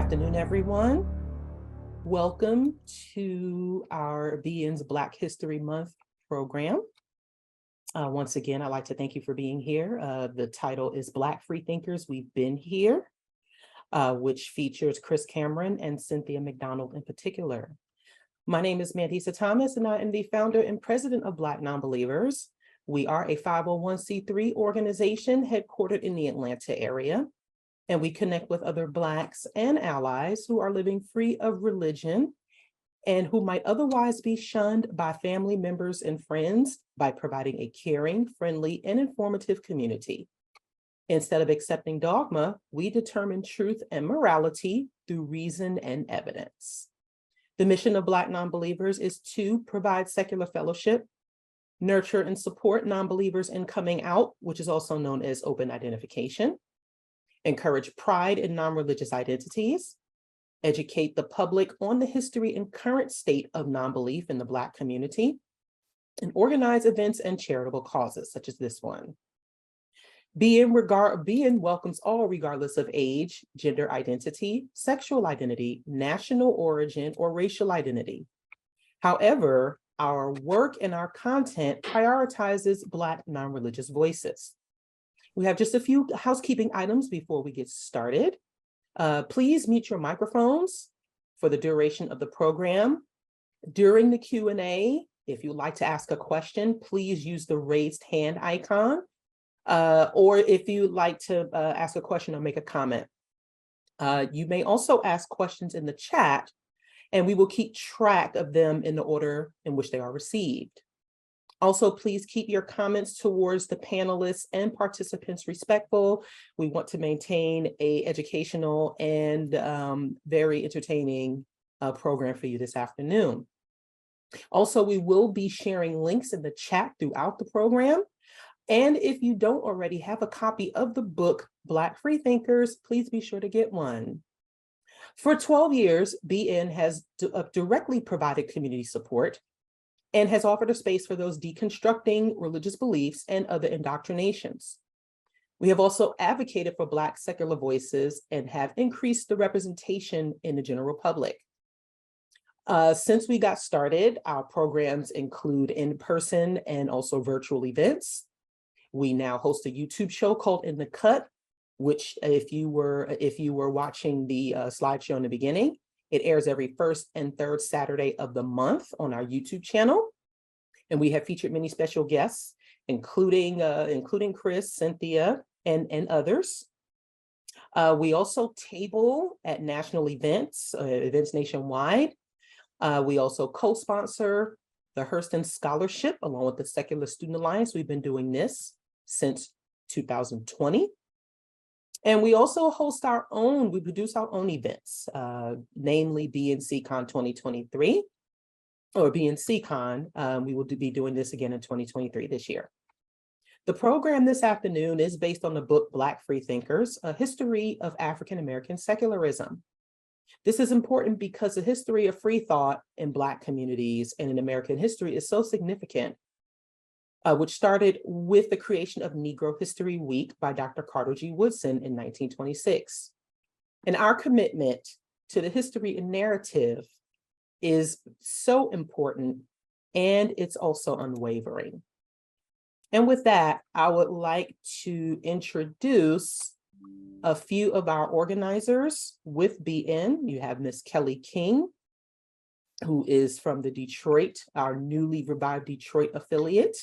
afternoon, everyone. Welcome to our BN's Black History Month program. Once again, I'd like to thank you for being here. The title is Black Freethinkers, We've Been Here, which features Chris Cameron and Cynthia McDonald in particular. My name is Mandisa Thomas, and I am the founder and president of BlackNonbelievers. We are a 501c3 organization headquartered in the Atlanta area, and we connect with other Blacks and allies who are living free of religion and who might otherwise be shunned by family members and friends by providing a caring, friendly, and informative community. Instead of accepting dogma, we determine truth and morality through reason and evidence. The mission of Black Nonbelievers is to provide secular fellowship, nurture and support nonbelievers in coming out, which is also known as open identification, encourage pride in non-religious identities, educate the public on the history and current state of non-belief in the Black community, and organize events and charitable causes such as this one. BN welcomes all regardless of age, gender identity, sexual identity, national origin, or racial identity. However, our work and our content prioritizes Black non-religious voices. We have just a few housekeeping items before we get started. Please mute your microphones for the duration of the program. During the Q&A, if you'd like to ask a question, please use the raised hand icon. Or if you'd like to ask a question or make a comment. You may also ask questions in the chat, and we will keep track of them in the order in which they are received. Also, please keep your comments towards the panelists and participants respectful. We want to maintain an educational and very entertaining program for you this afternoon. Also, we will be sharing links in the chat throughout the program. And if you don't already have a copy of the book, Black Freethinkers, please be sure to get one. For 12 years, BN has directly provided community support and has offered a space for those deconstructing religious beliefs and other indoctrinations. We have also advocated for Black secular voices and have increased the representation in the general public. Since we got started, our programs include in-person and also virtual events. We now host a YouTube show called In the Cut, which if you were watching the slideshow in the beginning, it airs every first and third Saturday of the month on our YouTube channel. And we have featured many special guests, including Chris, Cynthia, and others. We also table at national events, events nationwide. We also co-sponsor the Hurston Scholarship along with the Secular Student Alliance. We've been doing this since 2020. And we also we produce our own events, namely BNCCon 2023, or BNCCon. We will be doing this again in 2023 this year. The program this afternoon is based on the book Black Freethinkers, A History of African-American Secularism. This is important because the history of free thought in Black communities and in American history is so significant, which started with the creation of Negro History Week by Dr. Carter G. Woodson in 1926. And our commitment to the history and narrative is so important, and it's also unwavering. And with that, I would like to introduce a few of our organizers with BN. You have Ms. Kelly King, who is from the Detroit, our newly revived Detroit affiliate.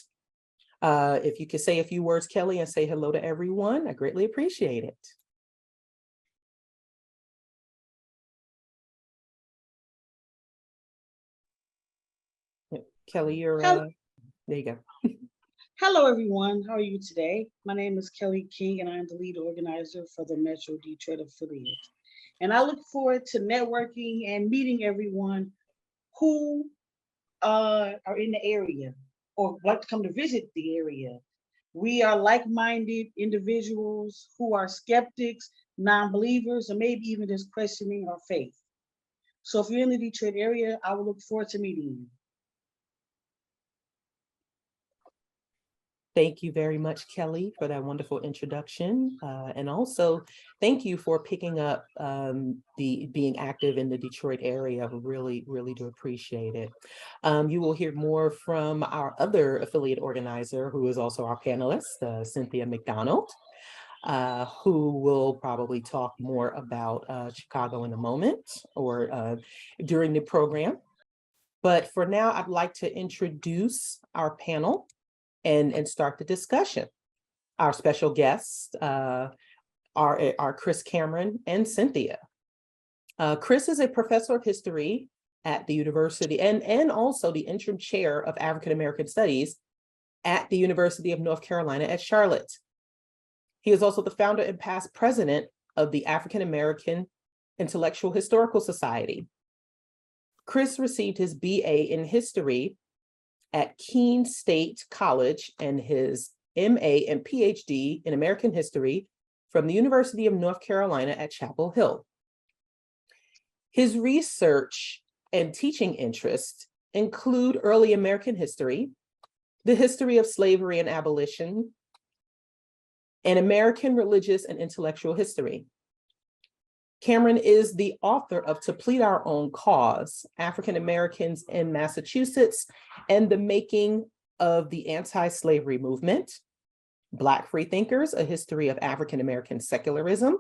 If you could say a few words, Kelly, and say hello to everyone, I greatly appreciate it. Kelly, you're, there you go. Hello, everyone. How are you today? My name is Kelly King, and I'm the lead organizer for the Metro Detroit affiliate. And I look forward to networking and meeting everyone who are in the area or like to come to visit the area. We are like-minded individuals who are skeptics, non-believers, or maybe even just questioning our faith. So if you're in the Detroit area, I will look forward to meeting you. Thank you very much, Kelly, for that wonderful introduction. And also, thank you for picking up the being active in the Detroit area. We really, really do appreciate it. You will hear more from our other affiliate organizer, who is also our panelist, Cynthia McDonald, who will probably talk more about Chicago in a moment or during the program. But for now, I'd like to introduce our panel and start the discussion. Our special guests are Chris Cameron and Cynthia. Chris is a professor of history at the university and also the interim chair of African American Studies at the University of North Carolina at Charlotte. He is also the founder and past president of the African American Intellectual Historical Society. Chris received his BA in history at Keene State College and his MA and PhD in American history from the University of North Carolina at Chapel Hill. His research and teaching interests include early American history, the history of slavery and abolition, and American religious and intellectual history. Cameron is the author of To Plead Our Own Cause, African Americans in Massachusetts and the Making of the Anti-Slavery Movement, Black Freethinkers, A History of African American Secularism,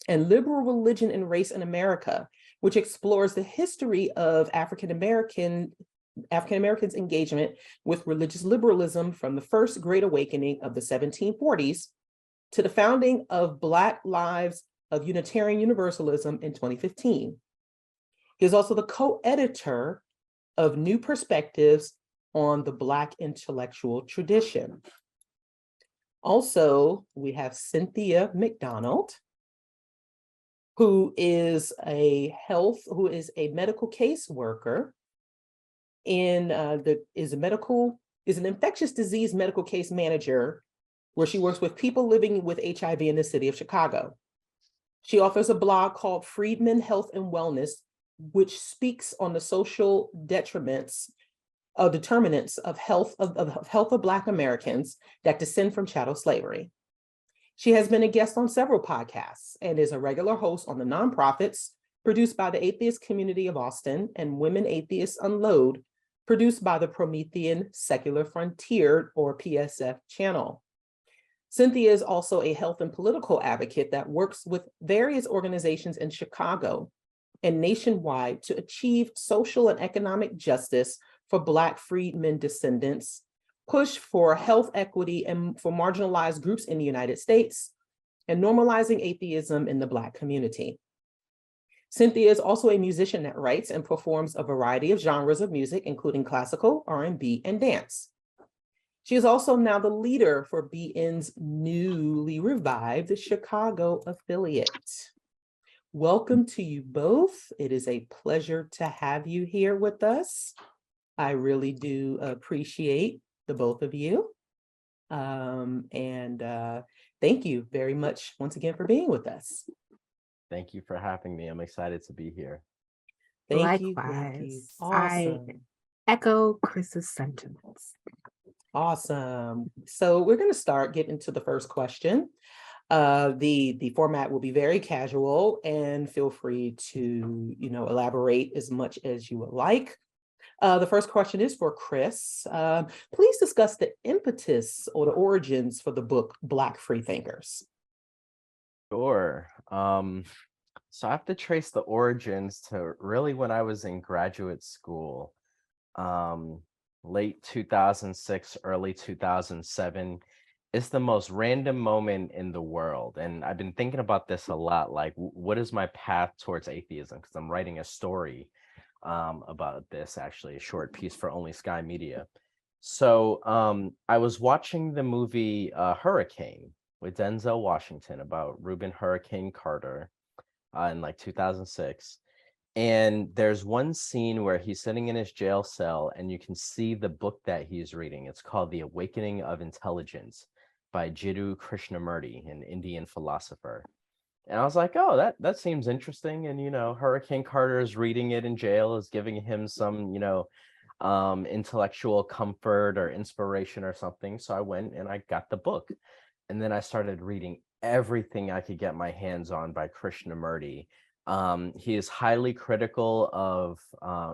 and Liberal Religion and Race in America, which explores the history of African Americans' engagement with religious liberalism from the First Great Awakening of the 1740s to the founding of Black Lives of Unitarian Universalism in 2015. He is also the co-editor of New Perspectives on the Black Intellectual Tradition. Also, we have Cynthia McDonald, who is a medical caseworker is an infectious disease medical case manager where she works with people living with HIV in the city of Chicago. She authors a blog called Freedmen Health and Wellness, which speaks on the social determinants of health of Black Americans that descend from chattel slavery. She has been a guest on several podcasts and is a regular host on the nonprofits produced by the Atheist Community of Austin and Women Atheists Unload, produced by the Promethean Secular Frontier, or PSF channel. Cynthia is also a health and political advocate that works with various organizations in Chicago and nationwide to achieve social and economic justice for Black freedmen descendants, push for health equity and for marginalized groups in the United States, and normalizing atheism in the Black community. Cynthia is also a musician that writes and performs a variety of genres of music, including classical, R&B, and dance. She is also now the leader for BN's newly revived Chicago affiliate. Welcome to you both. It is a pleasure to have you here with us. I really do appreciate the both of you. Thank you very much once again for being with us. Thank you for having me. I'm excited to be here. Thank you. Likewise. Awesome. I echo Chris's sentiments. Awesome. So we're going to start getting to the first question. The format will be very casual, and feel free to elaborate as much as you would like. The first question is for Chris. Please discuss the impetus or the origins for the book Black Freethinkers. Sure. So I have to trace the origins to really when I was in graduate school, late 2006, early 2007. It's the most random moment in the world. And I've been thinking about this a lot, like what is my path towards atheism? Because I'm writing a story about this, actually, a short piece for Only Sky Media. So I was watching the movie Hurricane with Denzel Washington about Reuben Hurricane Carter in like 2006. And there's one scene where he's sitting in his jail cell and you can see the book that he's reading. It's called The Awakening of Intelligence by Jiddu Krishnamurti, an Indian philosopher. And I was like, oh, that seems interesting. And, Hurricane Carter is reading it in jail, is giving him some, intellectual comfort or inspiration or something. So I went and I got the book. And then I started reading everything I could get my hands on by Krishnamurti. He is highly critical of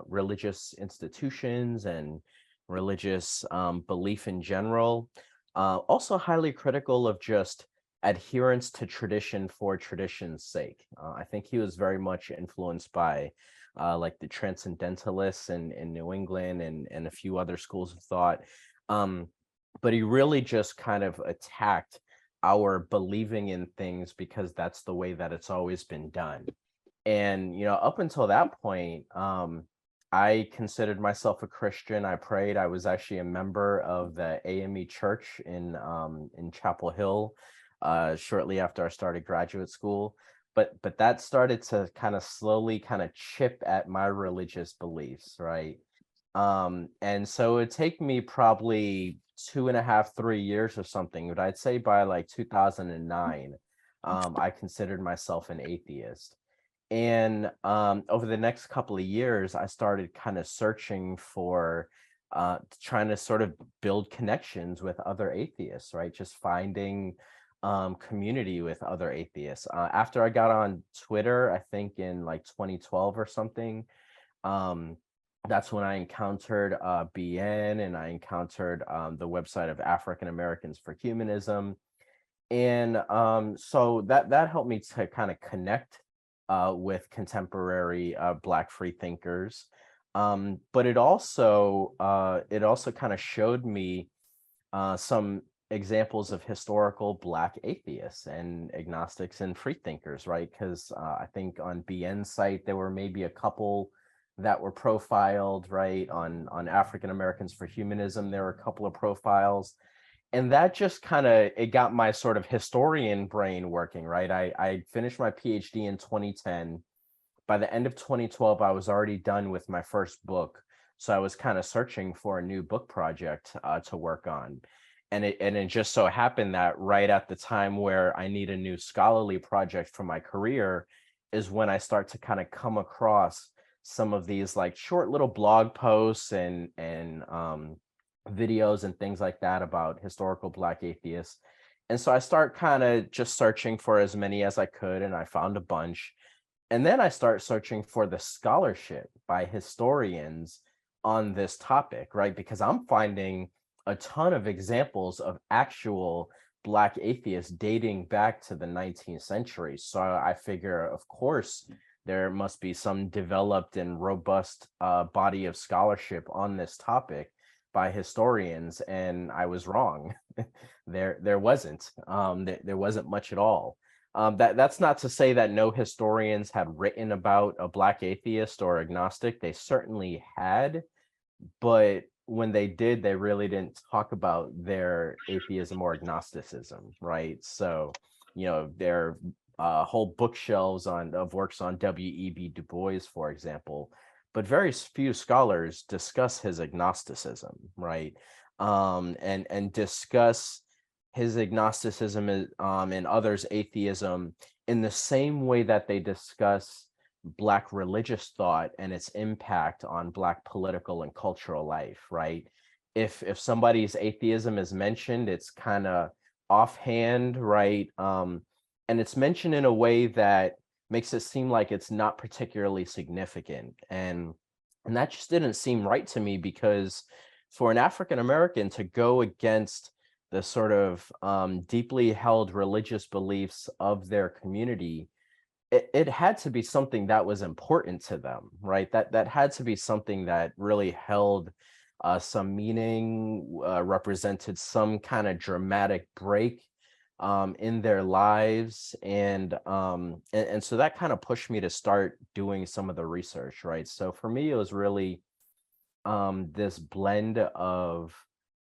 religious institutions and religious belief in general. Also highly critical of just adherence to tradition for tradition's sake. I think he was very much influenced by like the transcendentalists in New England and a few other schools of thought. Um, but he really just kind of attacked our believing in things because that's the way that it's always been done. And, up until that point, I considered myself a Christian. I prayed. I was actually a member of the AME church in Chapel Hill shortly after I started graduate school. But that started to kind of slowly kind of chip at my religious beliefs, right? And so it'd take me probably 2.5, 3 years or something, but I'd say by like 2009, I considered myself an atheist. And over the next couple of years, I started kind of searching for trying to sort of build connections with other atheists, right? Just finding community with other atheists. After I got on Twitter, I think in like 2012 or something, um, that's when I encountered BN, and I encountered the website of African Americans for Humanism. And so that helped me to kind of connect with contemporary Black free thinkers. But it also kind of showed me some examples of historical Black atheists and agnostics and free thinkers, right? Because I think on BN's site there were maybe a couple that were profiled, right? On African Americans for Humanism, there were a couple of profiles, and that just kind of it got my sort of historian brain working, right? I finished my PhD in 2010. By the end of 2012, I was already done with my first book, so I was kind of searching for a new book project to work on. And it just so happened that right at the time where I need a new scholarly project for my career is when I start to kind of come across some of these like short little blog posts and videos and things like that about historical Black atheists. And so I start kind of just searching for as many as I could, and I found a bunch. And then I start searching for the scholarship by historians on this topic, right? Because I'm finding a ton of examples of actual Black atheists dating back to the 19th century. So I figure, of course, there must be some developed and robust body of scholarship on this topic by historians, and I was wrong. There wasn't. There wasn't much at all. That's not to say that no historians had written about a Black atheist or agnostic. They certainly had, but when they did, they really didn't talk about their atheism or agnosticism, right? So, their whole bookshelves of works on W.E.B. Du Bois, for example, but very few scholars discuss his agnosticism, right? And discuss his agnosticism and others' atheism in the same way that they discuss Black religious thought and its impact on Black political and cultural life, right? If somebody's atheism is mentioned, it's kind of offhand, right? And it's mentioned in a way that makes it seem like it's not particularly significant. And that just didn't seem right to me, because for an African American to go against the sort of deeply held religious beliefs of their community, it had to be something that was important to them, right? That had to be something that really held some meaning, represented some kind of dramatic break in their lives, and so that kind of pushed me to start doing some of the research, right? So for me, it was really this blend of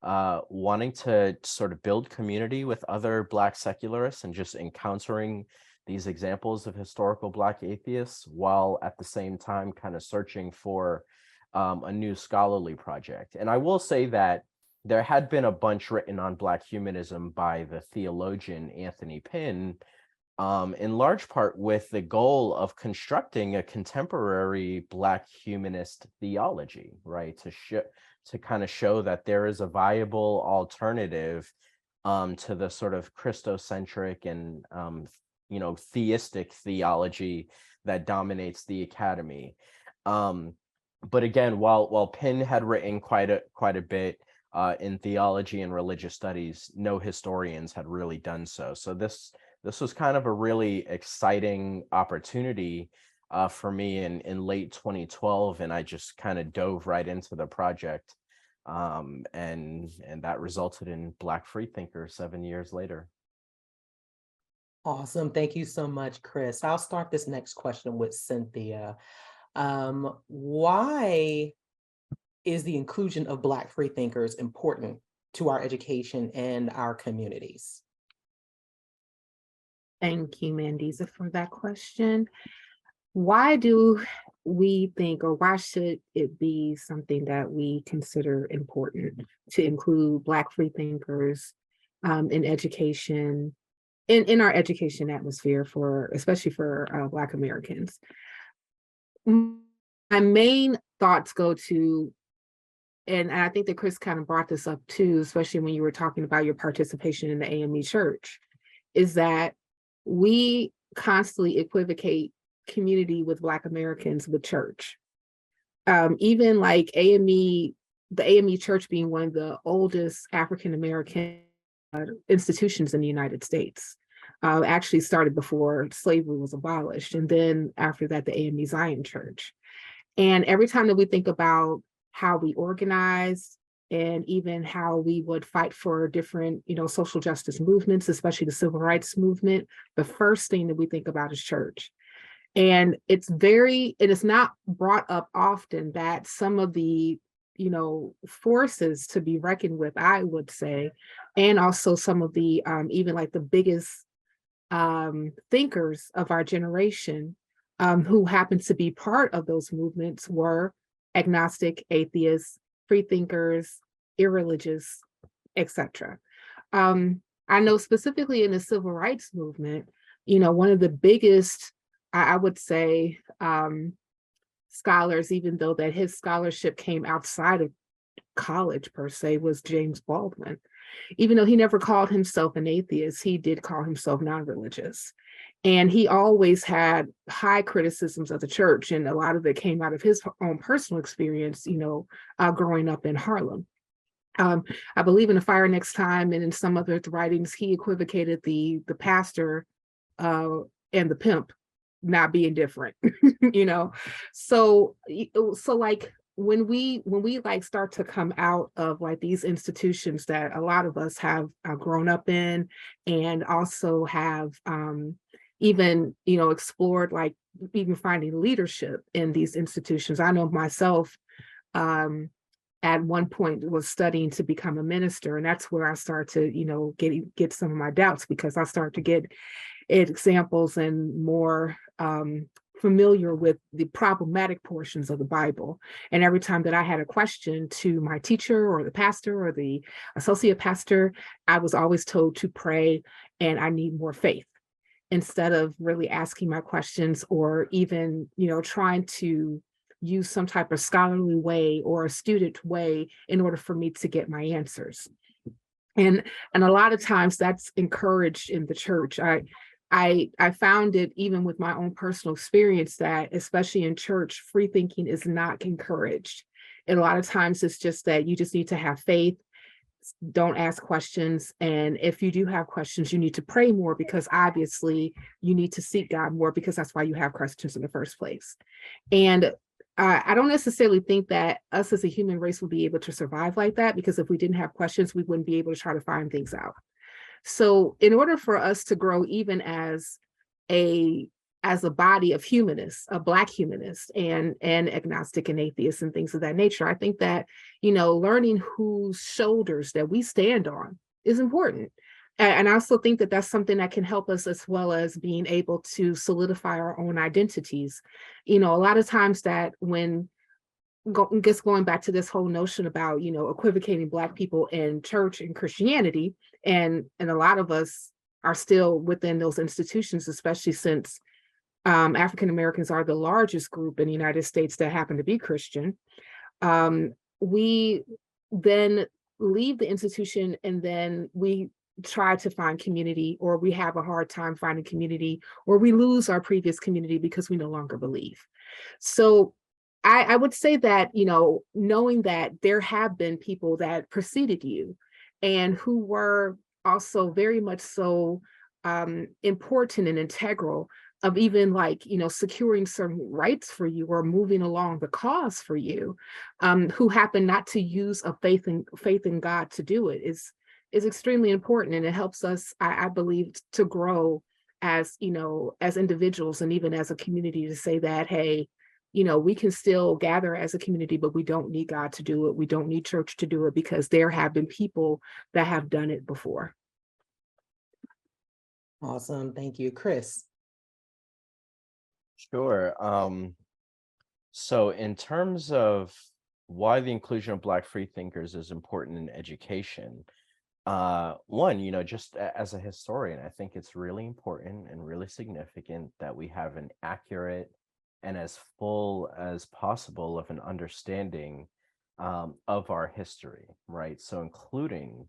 wanting to sort of build community with other Black secularists and just encountering these examples of historical Black atheists, while at the same time kind of searching for a new scholarly project. And I will say that there had been a bunch written on Black humanism by the theologian Anthony Pinn, in large part with the goal of constructing a contemporary Black humanist theology, right? To kind of show that there is a viable alternative to the sort of Christocentric and theistic theology that dominates the academy. But again, while Penn had written quite a bit in theology and religious studies, no historians had really done so. So this was kind of a really exciting opportunity for me in late 2012, and I just kind of dove right into the project, and that resulted in Black Freethinkers 7 years later. Awesome. Thank you so much, Chris. I'll start this next question with Cynthia. Why is the inclusion of Black freethinkers important to our education and our communities? Thank you, Mandisa, for that question. Why do we think, or why should it be something that we consider important to include Black freethinkers in education, in our education atmosphere, especially for Black Americans? My main thoughts go to, and I think that Chris kind of brought this up too, especially when you were talking about your participation in the AME church, is that we constantly equivocate community with Black Americans with church. Even like the AME church being one of the oldest African-American institutions in the United States, actually started before slavery was abolished. And then after that, the AME Zion Church. And every time that we think about how we organize and even how we would fight for different, social justice movements, especially the civil rights movement, the first thing that we think about is church. And it is not brought up often that some of the, forces to be reckoned with, I would say, and also some of the, even like the biggest thinkers of our generation, who happened to be part of those movements, were agnostic, atheists, freethinkers, irreligious, etc. I know specifically in the civil rights movement, one of the biggest, I would say, scholars, even though that his scholarship came outside of college per se, was James Baldwin. Even though he never called himself an atheist, he did call himself non-religious. And he always had high criticisms of the church, and a lot of it came out of his own personal experience, growing up in Harlem. I believe in The Fire Next Time and in some other writings, he equivocated the pastor and the pimp not being different, So like when we like start to come out of like these institutions that a lot of us have grown up in, and also have even explored, like even finding leadership in these institutions. I know myself, at one point was studying to become a minister, and that's where I started to get some of my doubts, because I started to get examples and more familiar with the problematic portions of the Bible. And every time that I had a question to my teacher or the pastor or the associate pastor, I was always told to pray and I need more faith, instead of really asking my questions, or even trying to use some type of scholarly way or a student way in order for me to get my answers. And a lot of times that's encouraged in the church. I found it, even with my own personal experience, that especially in church, free thinking is not encouraged. And a lot of times it's just that you just need to have faith, don't ask questions. And if you do have questions, you need to pray more, because obviously you need to seek God more, because that's why you have questions in the first place. And I don't necessarily think that us as a human race will be able to survive like that, because if we didn't have questions, we wouldn't be able to try to find things out. So in order for us to grow, even as a body of humanists, a Black humanists and agnostic and atheists and things of that nature, I think that, learning whose shoulders that we stand on is important. And I also think that that's something that can help us, as well as being able to solidify our own identities. A lot of times that when going back to this whole notion about, equivocating Black people in church and Christianity, and a lot of us are still within those institutions, especially since African Americans are the largest group in the United States that happen to be Christian. We then leave the institution and then we try to find community, or we have a hard time finding community, or we lose our previous community because we no longer believe. So I would say that, knowing that there have been people that preceded you and who were also very much so important and integral of even securing certain rights for you or moving along the cause for you, who happen not to use a faith in God to do it is extremely important. And it helps us, I believe, to grow as, as individuals and even as a community, to say that, hey, we can still gather as a community, but we don't need God to do it. We don't need church to do it, because there have been people that have done it before. Awesome. Thank you. Chris. Sure. So in terms of why the inclusion of Black freethinkers is important in education, one, just as a historian, I think it's really important and really significant that we have an accurate and as full as possible of an understanding of our history, right? So including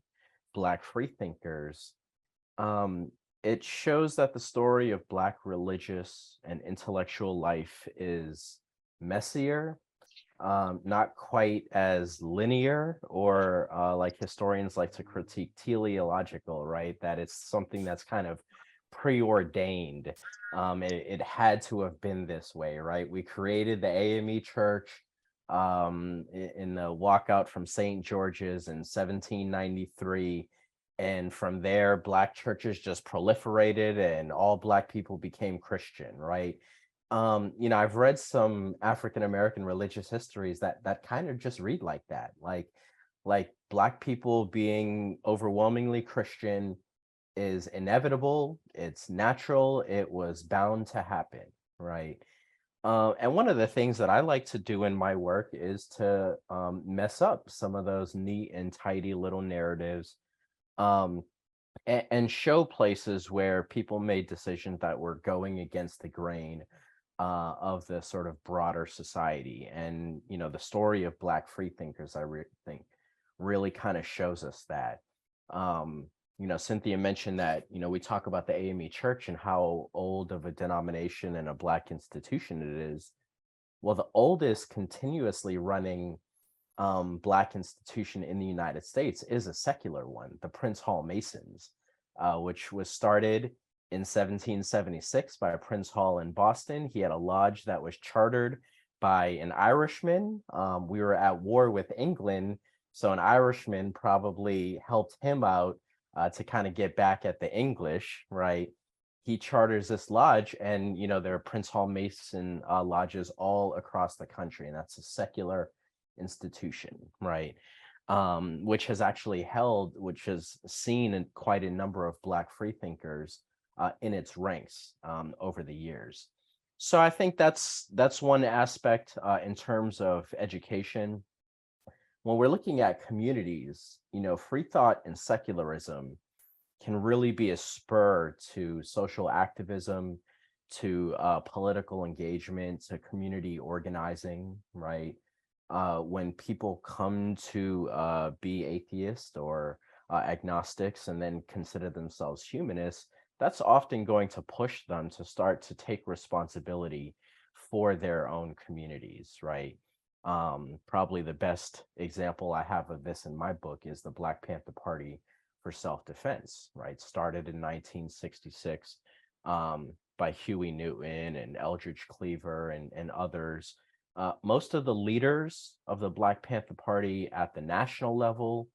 Black freethinkers, it shows that the story of Black religious and intellectual life is messier, not quite as linear, or like historians like to critique, teleological, right? That it's something that's kind of preordained. It had to have been this way, right? We created the AME Church in the walkout from St. George's in 1793. And from there, Black churches just proliferated and all Black people became Christian, right? I've read some African American religious histories that kind of just read like that, like Black people being overwhelmingly Christian is inevitable, it's natural, it was bound to happen, right? And one of the things that I like to do in my work is to mess up some of those neat and tidy little narratives, and show places where people made decisions that were going against the grain of the sort of broader society. And the story of Black freethinkers, I think, really kind of shows us that. Cynthia mentioned that we talk about the AME Church and how old of a denomination and a Black institution it is. Well, the oldest continuously running Black institution in the United States is a secular one, the Prince Hall Masons, which was started in 1776 by Prince Hall in Boston. He had a lodge that was chartered by an Irishman. We were at war with England, so an Irishman probably helped him out to kind of get back at the English, right? He charters this lodge, and there are Prince Hall Mason lodges all across the country, and that's a secular institution, right? Which has seen quite a number of Black freethinkers in its ranks over the years. So I think that's one aspect in terms of education. When we're looking at communities, free thought and secularism can really be a spur to social activism, to political engagement, to community organizing, right? When people come to be atheist or agnostics and then consider themselves humanists, that's often going to push them to start to take responsibility for their own communities, right? Probably the best example I have of this in my book is the Black Panther Party for Self-Defense, right? Started in 1966 by Huey Newton and Eldridge Cleaver and others. Most of the leaders of the Black Panther Party at the national level,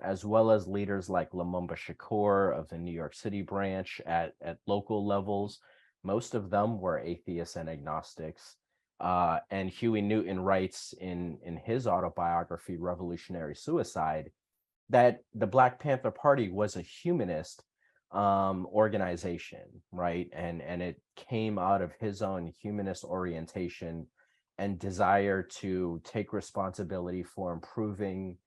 as well as leaders like Lumumba Shakur of the New York City branch at local levels, most of them were atheists and agnostics. And Huey Newton writes in his autobiography, Revolutionary Suicide, that the Black Panther Party was a humanist organization, right? And it came out of his own humanist orientation and desire to take responsibility for improving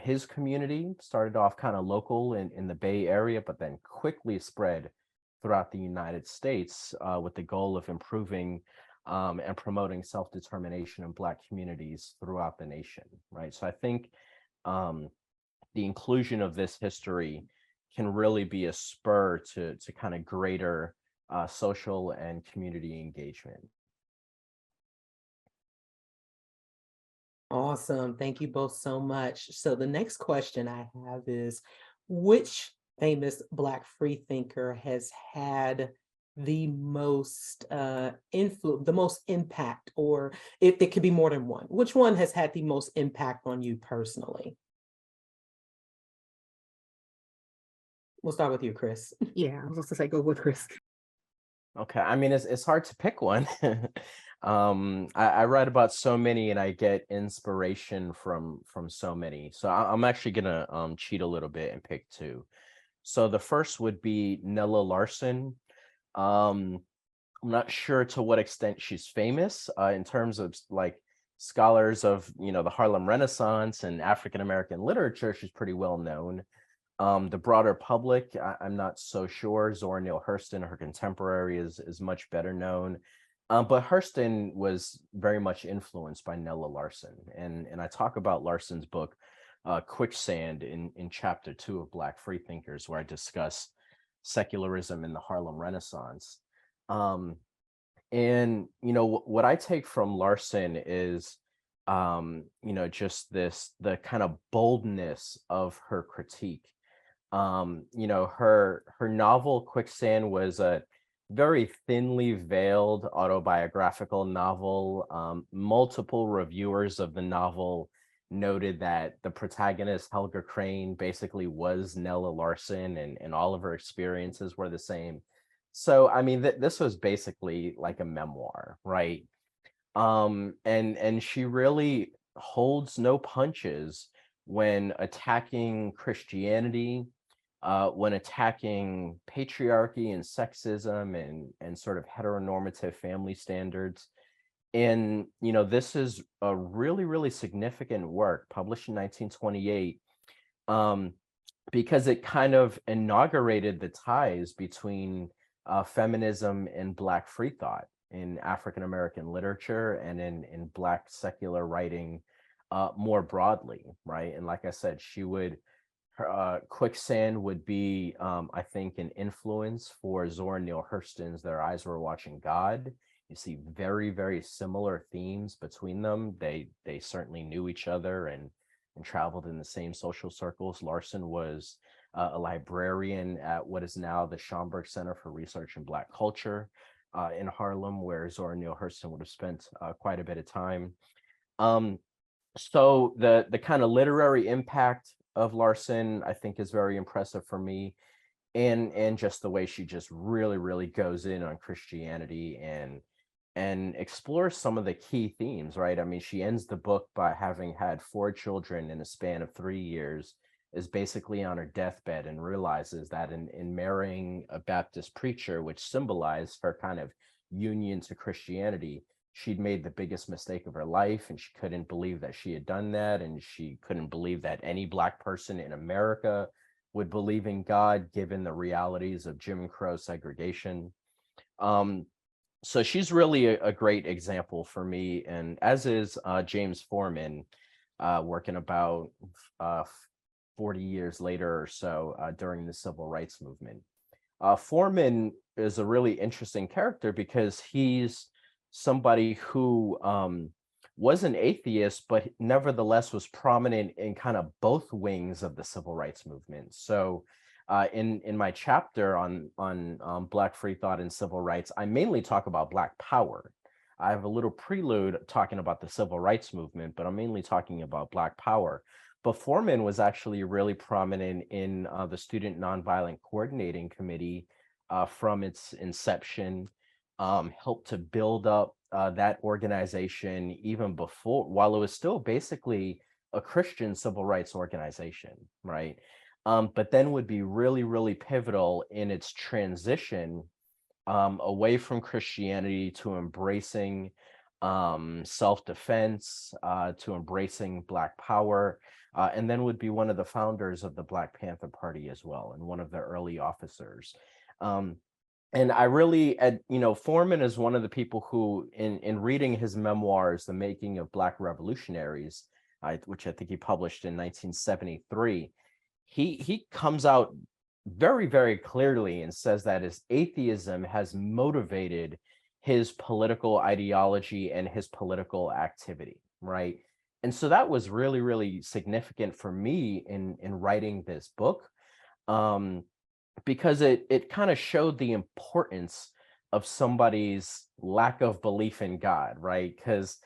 his community started off kind of local in the Bay Area, but then quickly spread throughout the United States with the goal of improving and promoting self-determination in Black communities throughout the nation, right? So I think the inclusion of this history can really be a spur to kind of greater social and community engagement. Awesome. Thank you both so much. So the next question I have is, which famous Black freethinker has had the most influence, the most impact, or if it could be more than one, which one has had the most impact on you personally? We'll start with you, Chris. Yeah, I was going to say go with Chris. Okay, I mean, it's hard to pick one. I write about so many, and I get inspiration from so many. So I'm actually gonna cheat a little bit and pick two. So the first would be Nella Larson. I'm not sure to what extent she's famous in terms of like scholars of the Harlem Renaissance and African American literature. She's pretty well known. The broader public, I'm not so sure. Zora Neale Hurston, her contemporary, is much better known. But Hurston was very much influenced by Nella Larson. And I talk about Larson's book, Quicksand, in chapter 2 of Black Freethinkers, where I discuss secularism in the Harlem Renaissance. And what I take from Larson is just the kind of boldness of her critique. Her novel Quicksand was a very thinly veiled autobiographical novel. Multiple reviewers of the novel noted that the protagonist, Helga Crane, basically was Nella Larson, and all of her experiences were the same. So, I mean, this was basically like a memoir, right? And she really holds no punches when attacking Christianity, when attacking patriarchy and sexism and sort of heteronormative family standards. And this is a really, really significant work published in 1928, because it kind of inaugurated the ties between feminism and Black free thought in African American literature and in Black secular writing more broadly, right? And like I said, Quicksand would be, I think, an influence for Zora Neale Hurston's Their Eyes Were Watching God. You see very, very similar themes between them. They certainly knew each other and traveled in the same social circles. Larson was a librarian at what is now the Schomburg Center for Research in Black Culture in Harlem, where Zora Neale Hurston would have spent quite a bit of time. So the kind of literary impact of Larson, I think, is very impressive for me, and just the way she just really, really goes in on Christianity and explores some of the key themes, right? I mean, she ends the book by having had 4 children in a span of 3 years, is basically on her deathbed, and realizes that in marrying a Baptist preacher, which symbolized her kind of union to Christianity, she'd made the biggest mistake of her life, and she couldn't believe that she had done that, and she couldn't believe that any Black person in America would believe in God, given the realities of Jim Crow segregation. So she's really a great example for me, and as is James Forman, working about 40 years later or so during the Civil Rights Movement. Forman is a really interesting character because he's somebody who was an atheist, but nevertheless was prominent in kind of both wings of the Civil Rights Movement. So in my chapter on Black free thought and civil rights, I mainly talk about Black power. I have a little prelude talking about the Civil Rights Movement, but I'm mainly talking about Black power. But Forman was actually really prominent in the Student Nonviolent Coordinating Committee from its inception, helped to build up that organization even before, while it was still basically a Christian civil rights organization, right? But then would be really, really pivotal in its transition away from Christianity to embracing self-defense, to embracing Black power, and then would be one of the founders of the Black Panther Party as well, and one of the early officers. And I really, Foreman is one of the people who, in reading his memoirs, The Making of Black Revolutionaries, which I think he published in 1973, he comes out very, very clearly and says that his atheism has motivated his political ideology and his political activity, right? And so that was really, really significant for me in writing this book. Because it kind of showed the importance of somebody's lack of belief in God, right? Because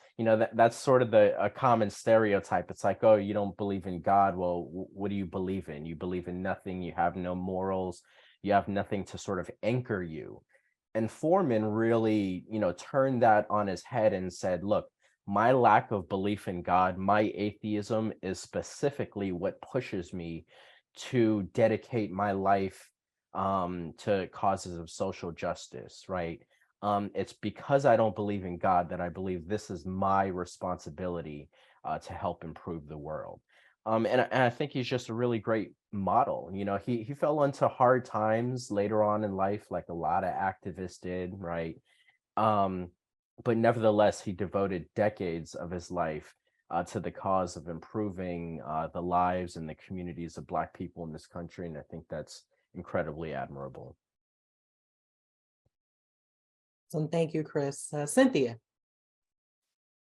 that's sort of a common stereotype. It's like, oh, you don't believe in God. Well, what do you believe in? You believe in nothing. You have no morals. You have nothing to sort of anchor you. And Foreman really, turned that on his head and said, look, my lack of belief in God, my atheism is specifically what pushes me to dedicate my life to causes of social justice, right? It's because I don't believe in God that I believe this is my responsibility to help improve the world. And I think he's just a really great model. He fell into hard times later on in life, like a lot of activists did, right? But nevertheless, he devoted decades of his life to the cause of improving the lives and the communities of Black people in this country. And I think that's incredibly admirable. So thank you, Chris. Cynthia.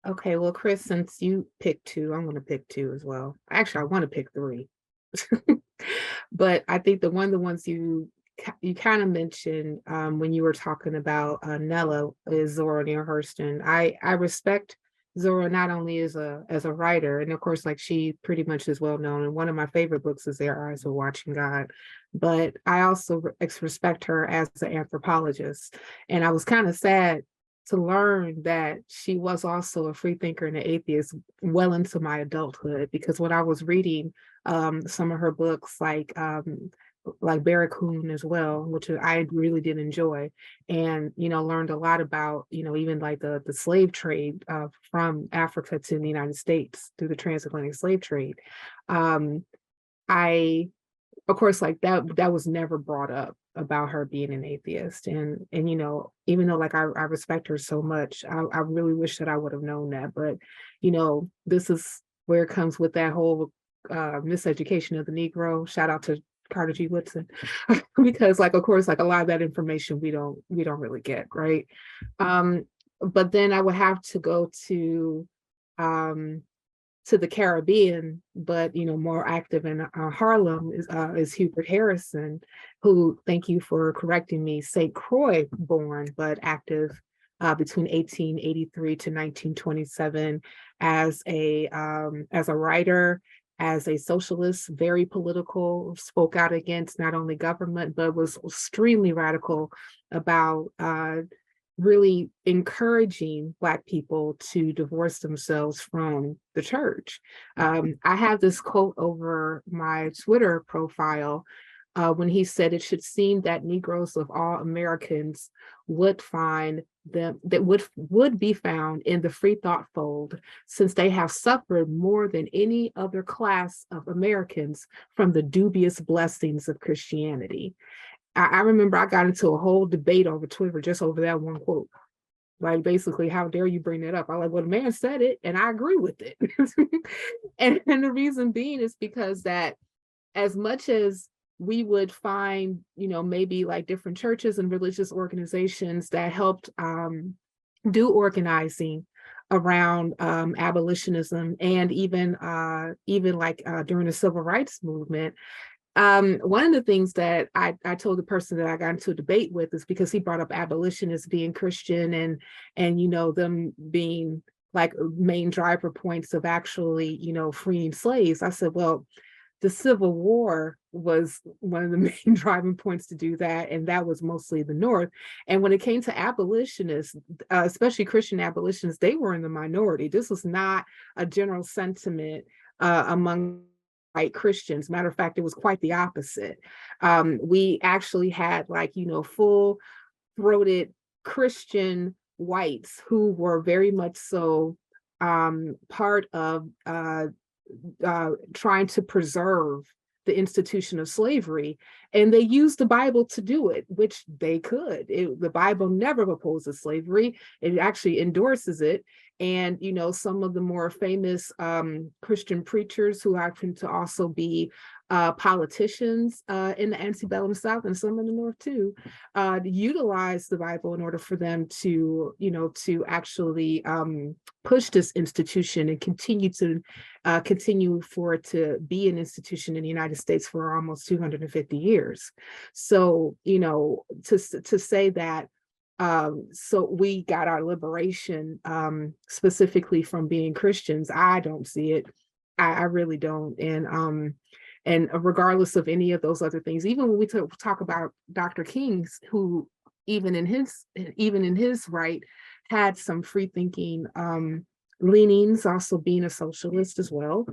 Okay, well, Chris, since you picked two, I'm going to pick two as well. Actually, I want to pick three. But I think the ones you kind of mentioned when you were talking about Nella is Zora Neale Hurston. I respect Zora not only as a writer, and of course, like she pretty much is well known. And one of my favorite books is Their Eyes Were Watching God. But I also respect her as an anthropologist. And I was kind of sad to learn that she was also a free thinker and an atheist well into my adulthood, because when I was reading some of her books, like Barracoon as well, which I really did enjoy, and learned a lot about even like the slave trade from Africa to the United States through the transatlantic slave trade. I Of course, like that was never brought up about her being an atheist, and even though like I respect her so much, I really wish that I would have known that. But this is where it comes with that whole miseducation of the Negro. Shout out to Carter G. Woodson, because like of course like a lot of that information we don't really get, right? But then I would have to go to the Caribbean, but more active in Harlem is Hubert Harrison, who, thank you for correcting me, St. Croix born, but active between 1883 to 1927 as a writer, as a socialist, very political, spoke out against not only government, but was extremely radical about really encouraging Black people to divorce themselves from the church. I have this quote over my Twitter profile when he said, "It should seem that Negroes of all Americans would find them that would be found in the free thought fold, since they have suffered more than any other class of Americans from the dubious blessings of Christianity." I remember I got into a whole debate over Twitter just over that one quote. Like, basically, how dare you bring that up? I like, well, the man said it and I agree with it. and the reason being is because that as much as we would find, maybe like different churches and religious organizations that helped do organizing around abolitionism, and even like during the civil rights movement, one of the things that I told the person that I got into a debate with is because he brought up abolitionists being Christian and them being like main driver points of actually, freeing slaves. I said, well, the Civil War was one of the main driving points to do that, and that was mostly the North. And when it came to abolitionists, especially Christian abolitionists, they were in the minority. This was not a general sentiment among white Christians. Matter of fact, it was quite the opposite. We actually had full-throated Christian whites who were very much so part of trying to preserve the institution of slavery, and they used the Bible to do it, which they could. The Bible never opposes slavery; it actually endorses it. And some of the more famous Christian preachers who happen to also be politicians in the antebellum South and some in the North too, utilize the Bible in order for them to, to actually push this institution and continue for it to be an institution in the United States for almost 250 years. So, to say that, so we got our liberation specifically from being Christians, I don't see it. I really don't. And regardless of any of those other things, even when we talk about Dr. King's, who even in his right had some free thinking leanings, also being a socialist as well.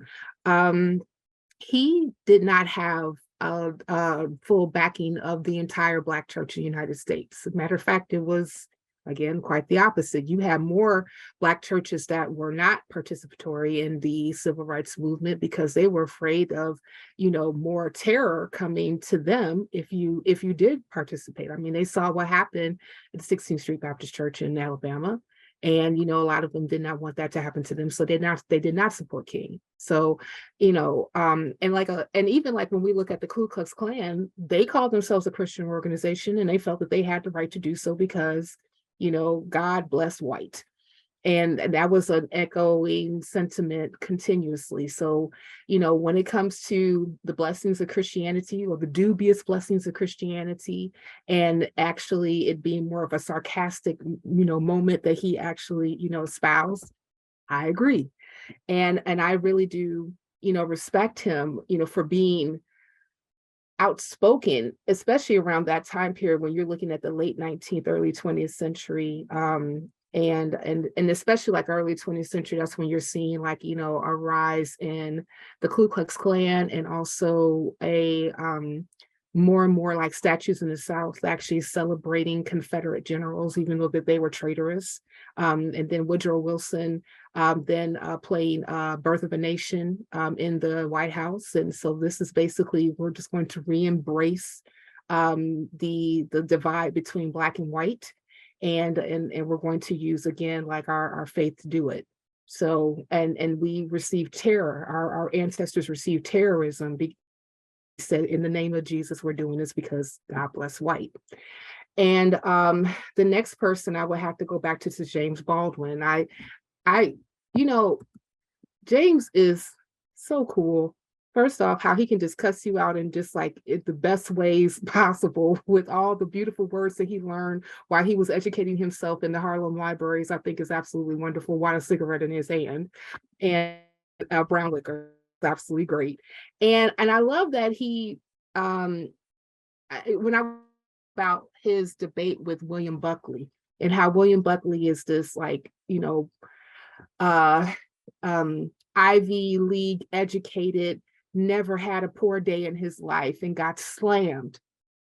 He did not have a full backing of the entire Black church in the United States. As a matter of fact, it was, again, quite the opposite. You have more Black churches that were not participatory in the civil rights movement because they were afraid of, more terror coming to them if you did participate. I mean, they saw what happened at the 16th Street Baptist Church in Alabama. And, a lot of them did not want that to happen to them. So they did not support King. So, and even like when we look at the Ku Klux Klan, they called themselves a Christian organization and they felt that they had the right to do so because, God bless white. And that was an echoing sentiment continuously. So, when it comes to the blessings of Christianity or the dubious blessings of Christianity, and actually it being more of a sarcastic, moment that he actually, espoused, I agree. And I really do, respect him, for being outspoken, especially around that time period when you're looking at the late 19th, early 20th century. And especially like early 20th century, that's when you're seeing like, a rise in the Ku Klux Klan and also a more and more like statues in the South actually celebrating Confederate generals, even though that they were traitorous. And then Woodrow Wilson then playing Birth of a Nation in the White House. And so this is basically, we're just going to re-embrace the divide between Black and white. And we're going to use, again, like our faith to do it. So, and we received terror. Our ancestors received terrorism. Said, in the name of Jesus, we're doing this because God bless white. And the next person I would have to go back to is James Baldwin. James is so cool. First off, how he can just cuss you out in just like the best ways possible with all the beautiful words that he learned while he was educating himself in the Harlem libraries, I think is absolutely wonderful. While a cigarette in his hand and brown liquor, absolutely great. And I love that he, when I about his debate with William Buckley and how William Buckley is this like, Ivy League educated, never had a poor day in his life and got slammed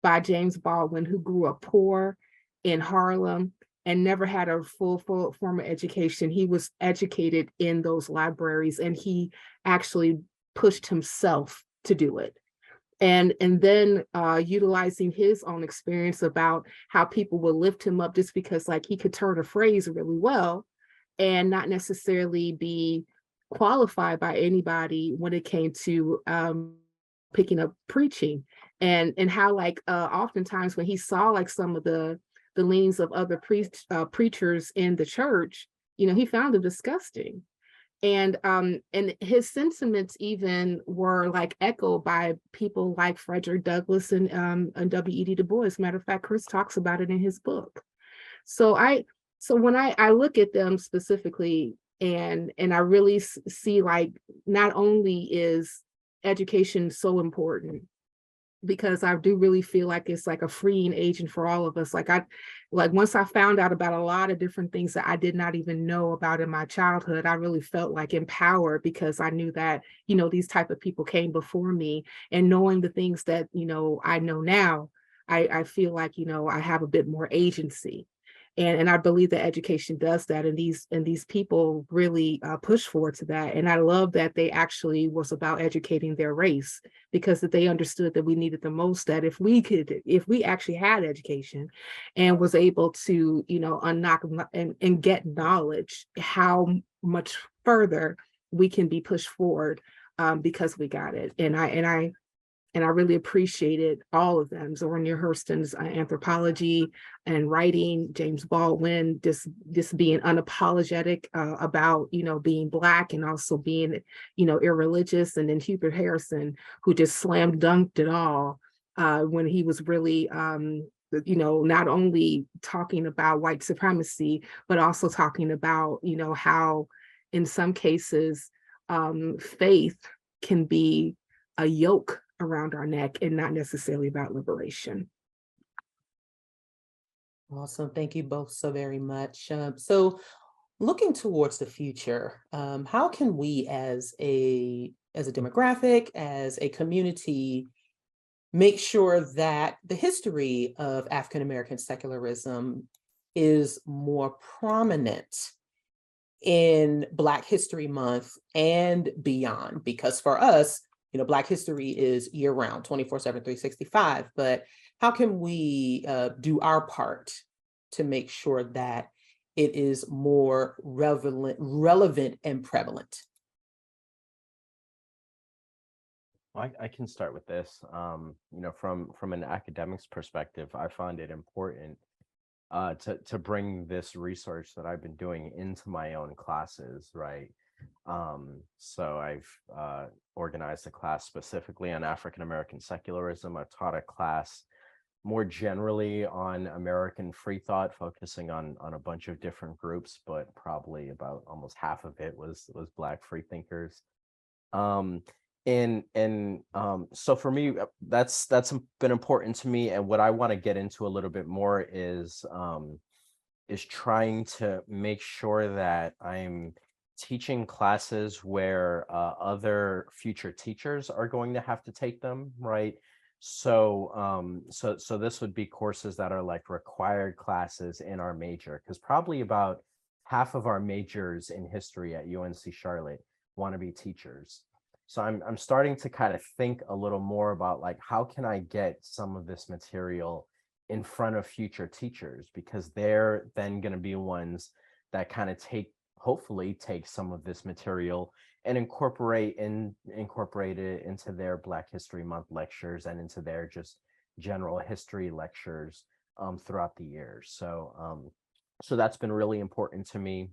by James Baldwin, who grew up poor in Harlem and never had a full formal education. He was educated in those libraries and he actually pushed himself to do it. And then utilizing his own experience about how people will lift him up just because like he could turn a phrase really well and not necessarily be qualified by anybody when it came to picking up preaching, and how like oftentimes when he saw like some of the leanings of other preachers in the church, he found them disgusting. And his sentiments even were like echoed by people like Frederick Douglass and W.E.B. Du Bois. Matter of fact, Chris talks about it in his book. So when I look at them specifically, and I really see like not only is education so important, because I do really feel like it's like a freeing agent for all of us. Like once I found out about a lot of different things that I did not even know about in my childhood, I really felt like empowered because I knew that, these type of people came before me, and knowing the things that, I know now, I feel like, I have a bit more agency. And I believe that education does that, and these people really push forward to that. And I love that they actually was about educating their race, because that they understood that we needed the most, that if we actually had education and was able to, unlock and get knowledge, how much further we can be pushed forward, because we got it. And I really appreciated all of them. Zora Hurston's anthropology and writing, James Baldwin, this being unapologetic about, being Black, and also being, irreligious. And then Hubert Harrison, who just slam dunked it all when he was really, not only talking about white supremacy, but also talking about, how in some cases faith can be a yoke around our neck and not necessarily about liberation. Awesome. Thank you both so very much. So looking towards the future, how can we as a demographic, as a community, make sure that the history of African American secularism is more prominent in Black History Month and beyond? Because for us, Black history is year round, 24/7, 365. But how can we do our part to make sure that it is more relevant and prevalent? I can start with this. From an academics perspective, I find it important to bring this research that I've been doing into my own classes, right? So I've organized a class specifically on African American secularism. I've taught a class more generally on American free thought, focusing on a bunch of different groups, but probably about almost half of it was Black freethinkers. So for me, that's been important to me. And what I want to get into a little bit more is trying to make sure that I'm teaching classes where other future teachers are going to have to take them, right? So this would be courses that are like required classes in our major, because probably about half of our majors in history at UNC Charlotte want to be teachers. So I'm starting to kind of think a little more about, like, how can I get some of this material in front of future teachers, because they're then going to be ones that kind of hopefully take some of this material and incorporate it into their Black History Month lectures and into their just general history lectures throughout the year. So that's been really important to me.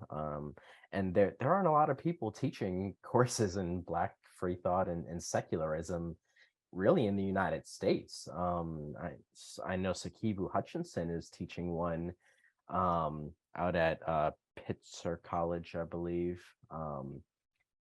And there aren't a lot of people teaching courses in Black free thought and secularism really in the United States. I know Sakibu Hutchinson is teaching one out at Pitzer College, I believe.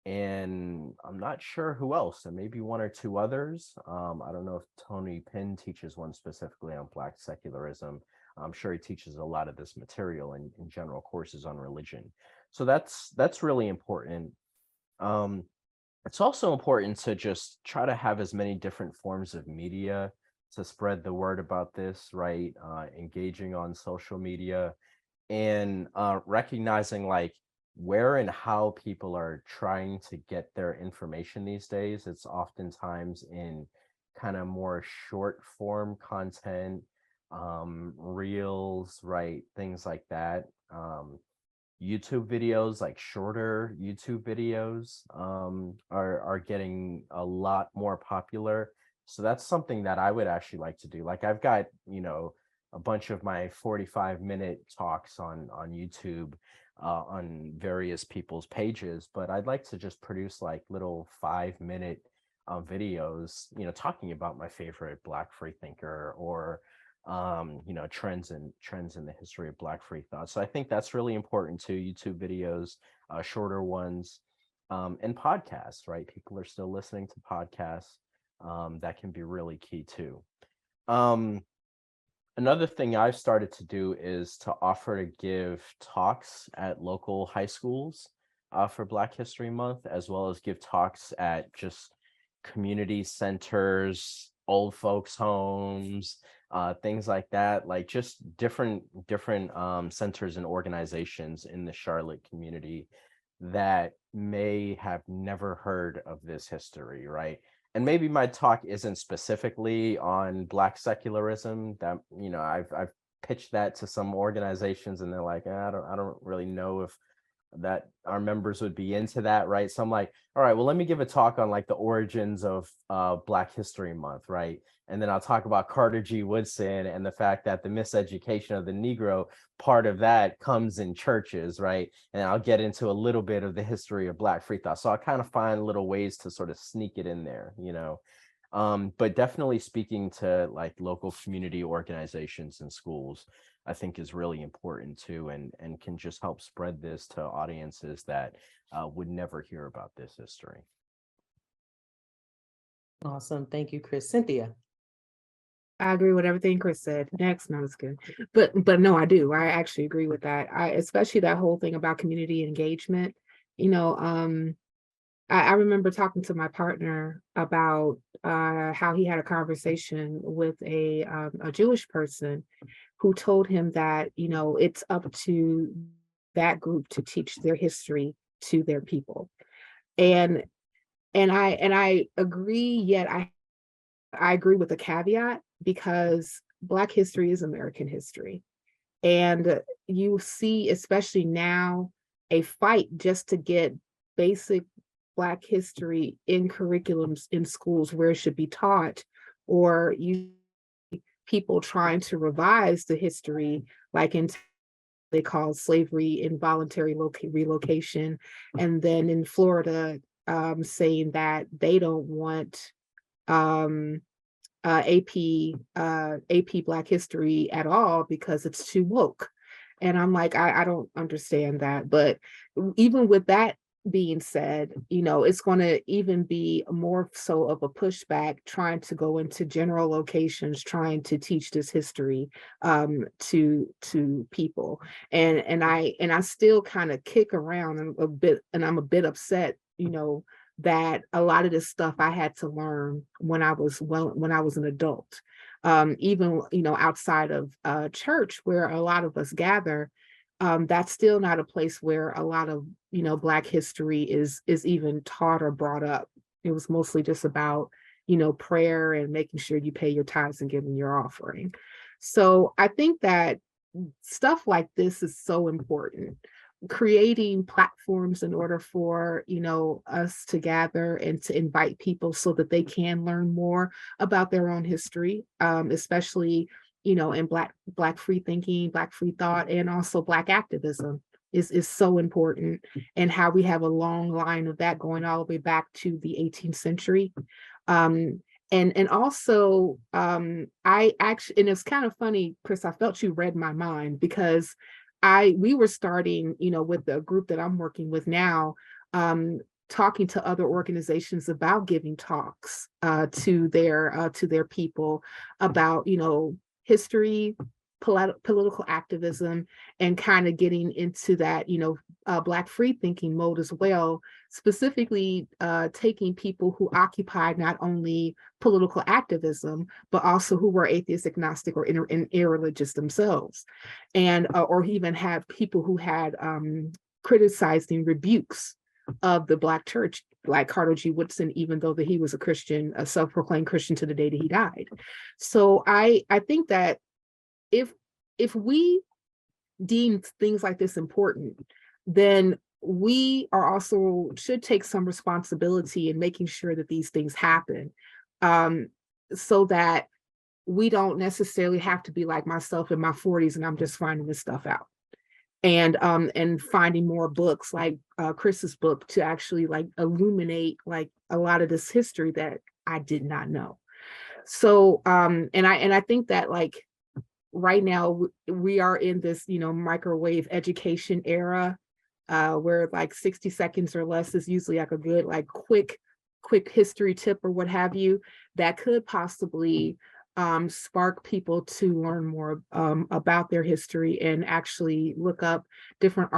And I'm not sure who else, and maybe one or two others. I don't know if Tony Pinn teaches one specifically on Black secularism. I'm sure he teaches a lot of this material in general courses on religion. So that's really important. It's also important to just try to have as many different forms of media to spread the word about this, right? Engaging on social media and recognizing like where and how people are trying to get their information these days. It's oftentimes in kind of more short form content, reels, right? Things like that. YouTube videos, like shorter YouTube videos, are getting a lot more popular. So that's something that I would actually like to do. Like I've got, a bunch of my 45-minute talks on YouTube on various people's pages, but I'd like to just produce like little 5-minute videos, talking about my favorite Black freethinker or trends in the history of Black free thought. So I think that's really important too. YouTube videos, shorter ones, and podcasts, right? People are still listening to podcasts. That can be really key too. Another thing I've started to do is to offer to give talks at local high schools for Black History Month, as well as give talks at just community centers, old folks' homes, things like that, like just different centers and organizations in the Charlotte community that may have never heard of this history, right? And maybe my talk isn't specifically on Black secularism. That, you know, I've pitched that to some organizations, and they're like, I don't really know if that our members would be into that, right? So I'm like, all right, well, let me give a talk on like the origins of Black History Month, right? And then I'll talk about Carter G. Woodson and the fact that the miseducation of the Negro, part of that comes in churches, right? And I'll get into a little bit of the history of Black free thought. So I kind of find little ways to sort of sneak it in there, you know. But definitely speaking to like local community organizations and schools, I think is really important too, and can just help spread this to audiences that would never hear about this history. Awesome. Thank you, Chris. Cynthia. I agree with everything Chris said. Next, no, it's good. But no, I do. I actually agree with that. Especially that whole thing about community engagement. You know, I remember talking to my partner about how he had a conversation with a Jewish person who told him that, you know, it's up to that group to teach their history to their people. And I agree, yet I agree with a caveat, because Black history is American history. And you see, especially now, a fight just to get basic Black history in curriculums in schools where it should be taught, or you people trying to revise the history, like in they call slavery involuntary relocation, and then in Florida saying that they don't want AP Black history at all because it's too woke. And I'm like, I don't understand that. But even with that being said, you know, it's going to even be more so of a pushback trying to go into general locations, trying to teach this history to people. And I still kind of kick around a bit, and I'm a bit upset, you know, that a lot of this stuff I had to learn when I was an adult. Even, you know, outside of church where a lot of us gather, that's still not a place where a lot of, you know, Black history is even taught or brought up. It was mostly just about, you know, prayer and making sure you pay your tithes and giving your offering. So I think that stuff like this is so important. Creating platforms in order for, you know, us to gather and to invite people so that they can learn more about their own history, especially, you know, in Black free thinking, Black free thought, and also Black activism is so important, and how we have a long line of that going all the way back to the 18th century. And also, I actually, and it's kind of funny, Chris, I felt you read my mind, because we were starting, you know, with the group that I'm working with now, talking to other organizations about giving talks to their people about, you know, history, political activism, and kind of getting into that, you know, Black free thinking mode as well, specifically taking people who occupied not only political activism, but also who were atheist, agnostic, or irreligious themselves, and or even had people who had criticizing rebukes of the Black church, like Carter G. Woodson, even though that he was a Christian, a self-proclaimed Christian to the day that he died. So I think that if we deem things like this important, then we are also should take some responsibility in making sure that these things happen, so that we don't necessarily have to be like myself in my 40s and I'm just finding this stuff out. And finding more books like Chris's book to actually like illuminate like a lot of this history that I did not know. So and I think that like right now we are in this, you know, microwave education era, where like 60 seconds or less is usually like a good like quick history tip or what have you, that could possibly spark people to learn more about their history and actually look up different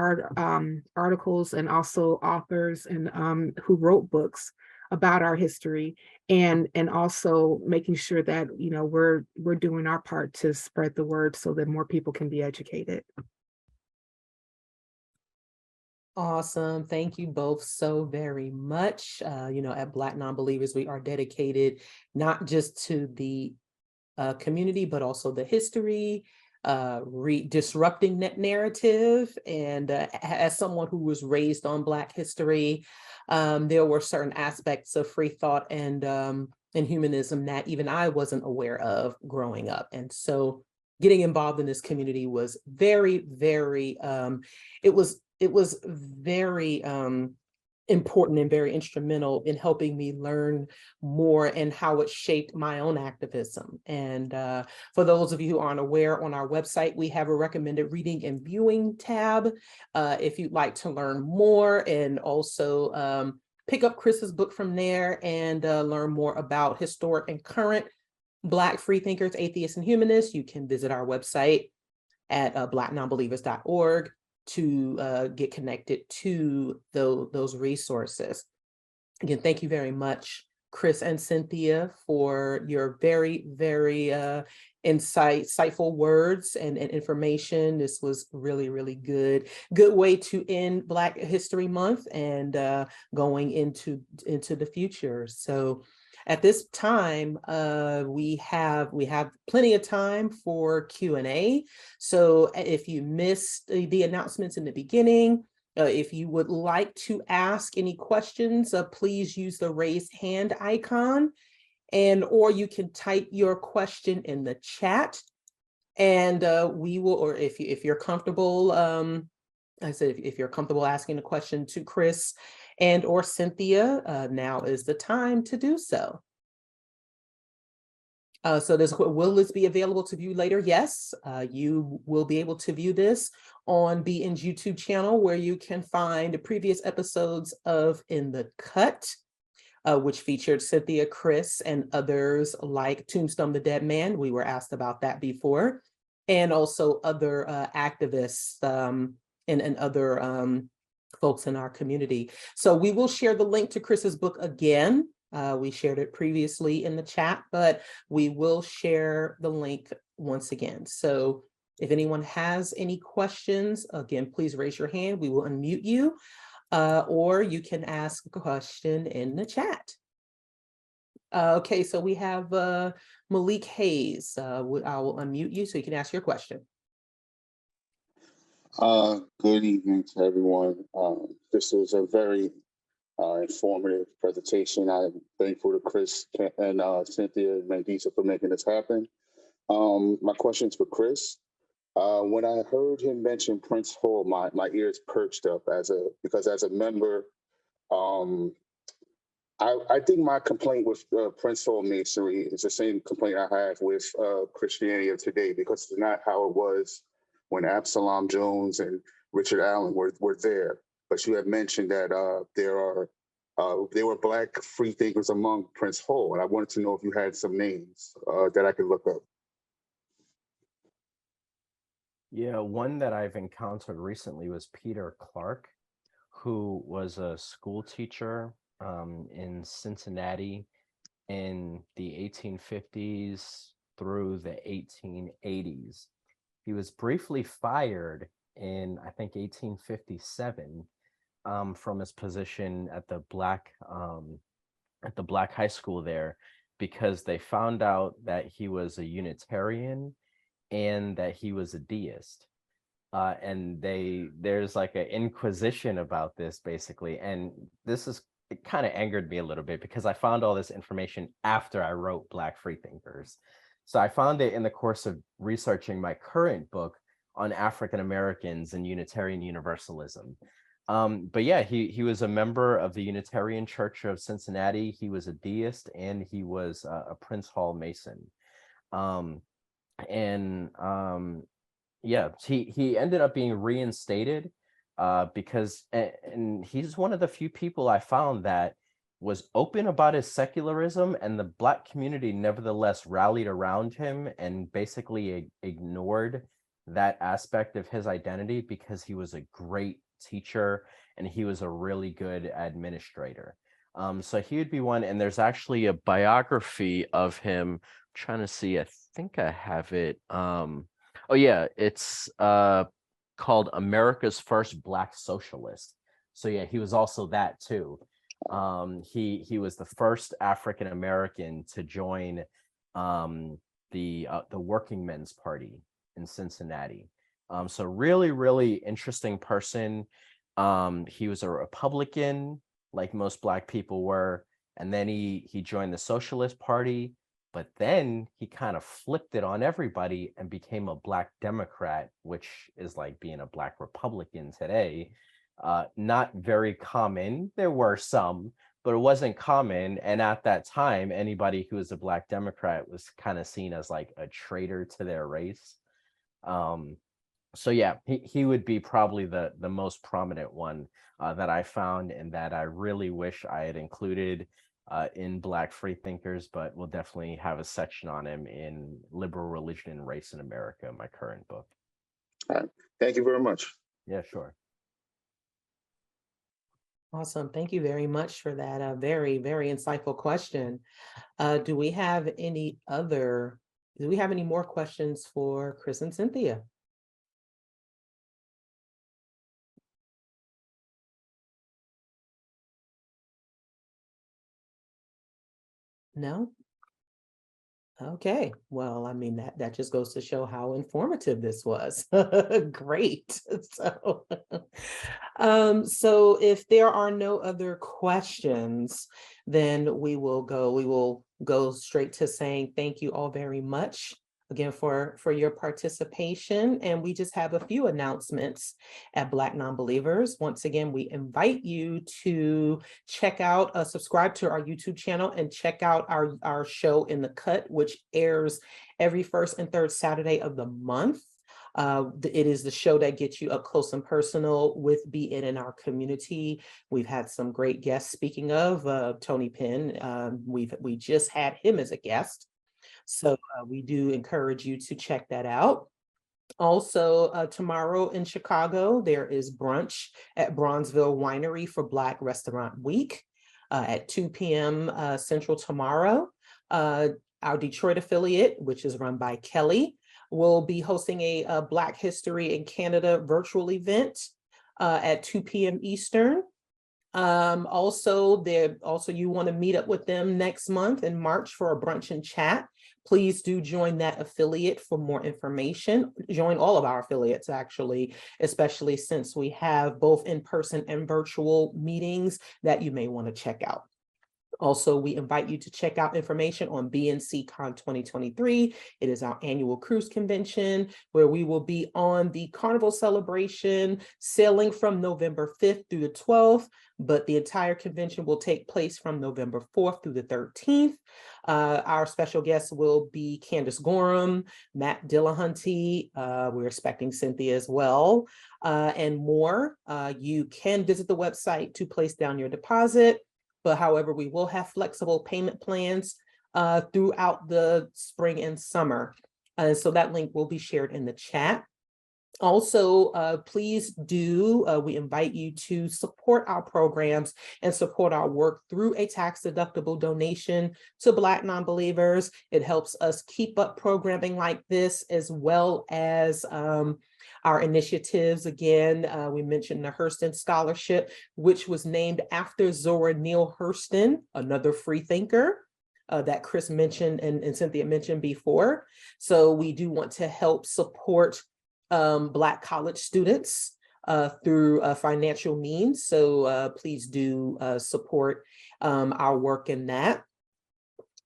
articles and also authors and who wrote books about our history, and also making sure that, you know, we're doing our part to spread the word so that more people can be educated. Awesome. Thank you both so very much. You know, at Black Nonbelievers, we are dedicated not just to the community, but also the history, disrupting that narrative. And as someone who was raised on Black history, there were certain aspects of free thought and humanism that even I wasn't aware of growing up. And so getting involved in this community was very, very, it was very important and very instrumental in helping me learn more and how it shaped my own activism. And for those of you who aren't aware, on our website, we have a recommended reading and viewing tab if you'd like to learn more, and also pick up Chris's book from there and learn more about historic and current Black freethinkers, atheists, and humanists. You can visit our website at BlackNonbelievers.org to get connected to those resources. Again, thank you very much, Chris and Cynthia, for your very, very insightful words and information. This was really, really good way to end Black History Month and going into the future. So at this time, we have plenty of time for Q&A. So if you missed the announcements in the beginning, if you would like to ask any questions, please use the raise hand icon, or you can type your question in the chat, and we will, or if you're comfortable, I said, if you're comfortable asking a question to Chris and or Cynthia, now is the time to do so. So will this be available to view later? Yes, you will be able to view this on BN's YouTube channel, where you can find the previous episodes of In the Cut, which featured Cynthia, Chris, and others like Tombstone the Dead Man. We were asked about that before, and also other activists and other folks in our community. So we will share the link to Chris's book again. We shared it previously in the chat, but we will share the link once again. So if anyone has any questions, again, please raise your hand. We will unmute you, or you can ask a question in the chat. Okay, so we have Malik Hayes. I will unmute you so you can ask your question. Good evening to everyone. This was a very informative presentation. I'm thankful to Chris and Cynthia and Mandisa for making this happen. My question's for Chris. When I heard him mention Prince Hall, my ears perked up because as a member, I think my complaint with Prince Hall Masonry is the same complaint I have with Christianity of today, because it's not how it was when Absalom Jones and Richard Allen were there. But you had mentioned that there were Black freethinkers among Prince Hall, and I wanted to know if you had some names that I could look up. Yeah, one that I've encountered recently was Peter Clark, who was a school teacher in Cincinnati in the 1850s through the 1880s. He was briefly fired in, I think, 1857 from his position at the Black high school there, because they found out that he was a Unitarian and that he was a deist. And there's like an inquisition about this, basically. And it kind of angered me a little bit, because I found all this information after I wrote Black Freethinkers. So I found it in the course of researching my current book on African Americans and Unitarian Universalism. But yeah, he was a member of the Unitarian Church of Cincinnati. He was a deist, and he was a Prince Hall Mason. Yeah, he ended up being reinstated because, and he's one of the few people I found that was open about his secularism, and the Black community nevertheless rallied around him and basically ignored that aspect of his identity, because he was a great teacher and he was a really good administrator. So he would be one, and there's actually a biography of him. Trying to see, I think I have it. Oh yeah, it's called America's First Black Socialist. So yeah, he was also that too. He was the first African American to join the Working Men's Party in Cincinnati. So really interesting person. He was a Republican, like most Black people were, and then he joined the Socialist Party, but then he kind of flipped it on everybody and became a Black Democrat, which is like being a Black Republican today. Not very common. There were some, but it wasn't common. And at that time, anybody who was a Black Democrat was kind of seen as like a traitor to their race. So yeah, he would be probably the most prominent one that I found, and that I really wish I had included in Black Freethinkers, but we'll definitely have a section on him in Liberal Religion and Race in America, my current book. All right. Thank you very much. Yeah, sure. Awesome. Thank you very much for that very insightful question. Do we have any more questions for Chris and Cynthia? No? Okay, well, I mean, that just goes to show how informative this was. Great. So if there are no other questions, then we will go straight to saying thank you all very much again for your participation. And we just have a few announcements at Black Nonbelievers. Once again, we invite you to check out, subscribe to our YouTube channel and check out our show In the Cut, which airs every first and third Saturday of the month. It is the show that gets you up close and personal with being in our community. We've had some great guests. Speaking of Tony Penn, we just had him as a guest. So we do encourage you to check that out. Also, tomorrow in Chicago, there is brunch at Bronzeville Winery for Black Restaurant Week at 2 p.m. Central tomorrow. Our Detroit affiliate, which is run by Kelly, will be hosting a Black History in Canada virtual event at 2 p.m. Eastern. Also, you want to meet up with them next month in March for a brunch and chat. Please do join that affiliate for more information. Join all of our affiliates, actually, especially since we have both in-person and virtual meetings that you may want to check out. Also, we invite you to check out information on BNCCon 2023. It is our annual cruise convention where we will be on the Carnival celebration sailing from November 5th through the 12th, but the entire convention will take place from November 4th through the 13th. Our special guests will be Candace Gorham, Matt Dillahunty, we're expecting Cynthia as well, and more. You can visit the website to place down your deposit. But however, we will have flexible payment plans throughout the spring and summer. So that link will be shared in the chat. Also, please do, we invite you to support our programs and support our work through a tax-deductible donation to Black Nonbelievers. It helps us keep up programming like this, as well as our initiatives. Again, we mentioned the Hurston Scholarship, which was named after Zora Neale Hurston, another freethinker that Chris mentioned and Cynthia mentioned before. So we do want to help support Black college students through financial means. So please do support our work in that.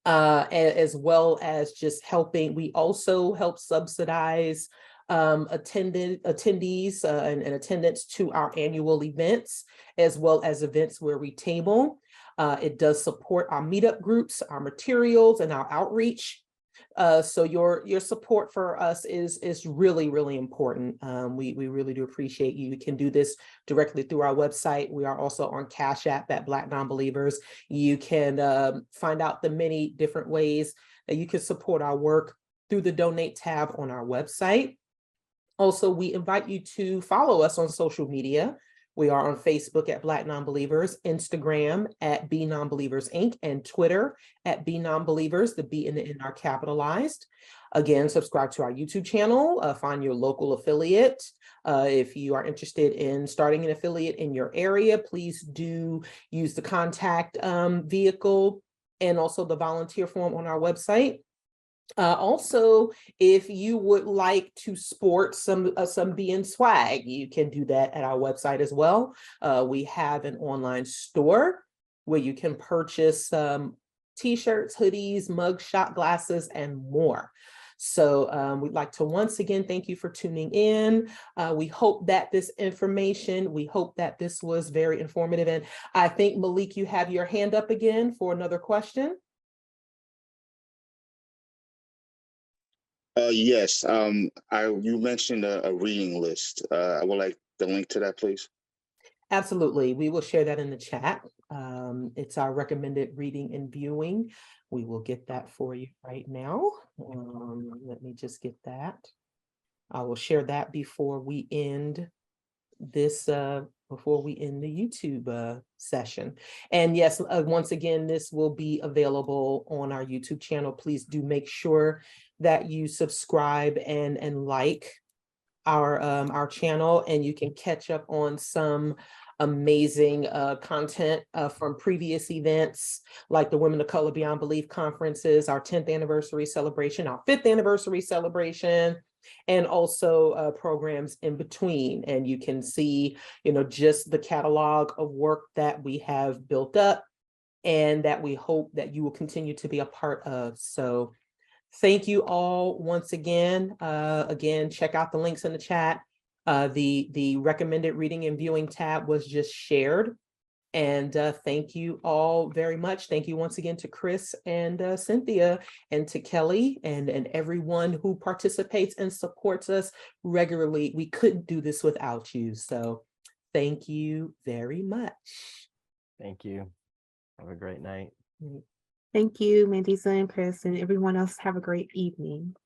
As well as just helping, we also help subsidize attendees and attendance to our annual events, as well as events where we table. It does support our meetup groups, our materials, and our outreach. So your support for us is really important. We really do appreciate you. You can do this directly through our website. We are also on Cashapp at Black Nonbelievers. You can find out the many different ways that you can support our work through the donate tab on our website. Also, we invite you to follow us on social media. We are on Facebook at Black Nonbelievers, Instagram at BNonbelievers Inc., and Twitter at BNonbelievers. The B and the N are capitalized. Again, subscribe to our YouTube channel, find your local affiliate. If you are interested in starting an affiliate in your area, please do use the contact vehicle and also the volunteer form on our website. Also, if you would like to sport some BN swag, you can do that at our website as well. We have an online store where you can purchase t-shirts, hoodies, mug shot glasses, and more. So we'd like to once again thank you for tuning in. We hope that this was very informative. And I think, Malik, you have your hand up again for another question. Yes. You mentioned a reading list. I would like the link to that, please. Absolutely. We will share that in the chat. It's our recommended reading and viewing. We will get that for you right now. Let me just get that. I will share that before we end this, before we end the YouTube session. And yes, once again, this will be available on our YouTube channel. Please do make sure that you subscribe and like our channel, and you can catch up on some amazing content from previous events like the Women of Color Beyond Belief conferences, our 10th anniversary celebration, our 5th anniversary celebration, and also programs in between. And you can see, just the catalog of work that we have built up and that we hope that you will continue to be a part of. So thank you all once again. Again, check out the links in the chat. The recommended reading and viewing tab was just shared. And thank you all very much. Thank you once again to Chris and Cynthia, and to Kelly and everyone who participates and supports us regularly. We couldn't do this without you. So thank you very much. Thank you. Have a great night. Thank you, Mandisa and Chris, and everyone else. Have a great evening.